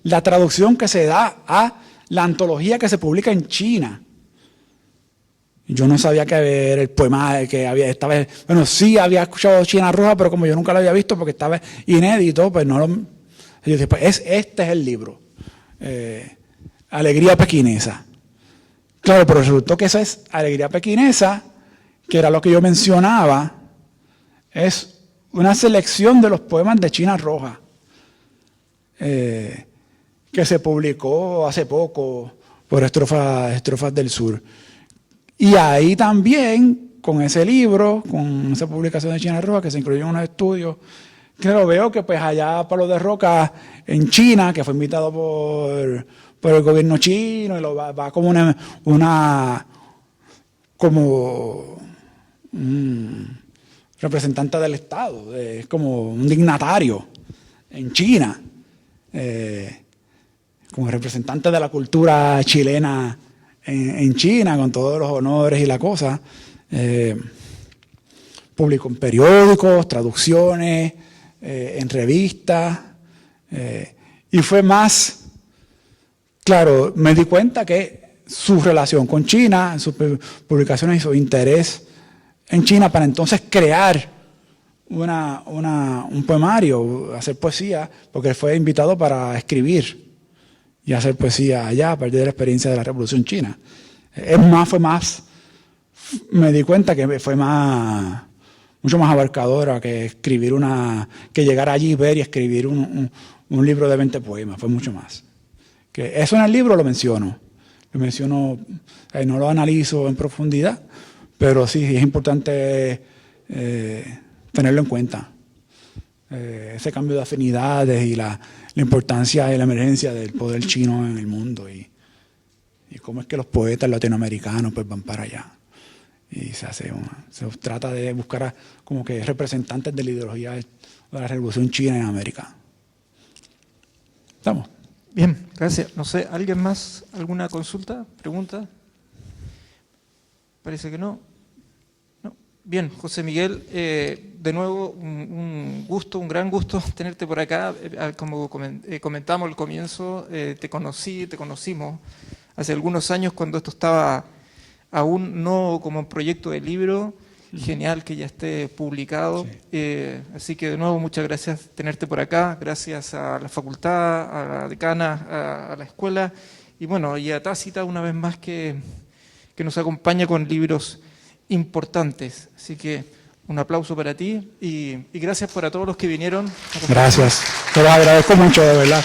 la traducción que se da a la antología que se publica en China. Yo no sabía que era el poema que estaba, bueno, sí había escuchado China Roja, pero como yo nunca lo había visto porque estaba inédito, pues no lo, yo dije, pues este es el libro, Alegría Pequinesa. Claro, pero resultó que eso es Alegría Pequinesa, que era lo que yo mencionaba, es una selección de los poemas de China Roja, que se publicó hace poco por Estrofas del Sur. Y ahí también, con ese libro, con esa publicación de China Roja, que se incluyó en unos estudios, claro, veo que pues allá Pablo de Roca, en China, que fue invitado por el gobierno chino, y va como como representante del Estado, es como un dignatario en China, como representante de la cultura chilena en China, con todos los honores y la cosa. Publicó en periódicos, traducciones, en revistas, y fue más, claro, me di cuenta que su relación con China, sus publicaciones y su interés en China para entonces crear un poemario, hacer poesía, porque él fue invitado para escribir y hacer poesía allá a partir de la experiencia de la Revolución China. Me di cuenta que fue mucho más abarcadora que que llegar allí y ver y escribir un libro de 20 poemas, fue mucho más. Que eso en el libro lo menciono, no lo analizo en profundidad, pero sí es importante tenerlo en cuenta. Ese cambio de afinidades y la importancia y la emergencia del poder chino en el mundo y cómo es que los poetas latinoamericanos pues van para allá. Y se trata de buscar como que representantes de la ideología de la Revolución China en América. ¿Estamos? Bien, gracias. No sé, ¿alguien más? ¿Alguna consulta? ¿Pregunta? Parece que no. Bien, José Miguel, de nuevo un gusto, un gran gusto tenerte por acá. Como comentamos al comienzo, te conocimos hace algunos años cuando esto estaba aún no como un proyecto de libro. Genial que ya esté publicado. Sí. Así que de nuevo muchas gracias tenerte por acá, gracias a la facultad, a la decana, a la escuela y bueno, y a Tácita una vez más que nos acompaña con libros importantes. Así que un aplauso para ti y gracias por a todos los que vinieron. Gracias, te lo agradezco mucho, de verdad.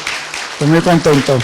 Estoy muy contento.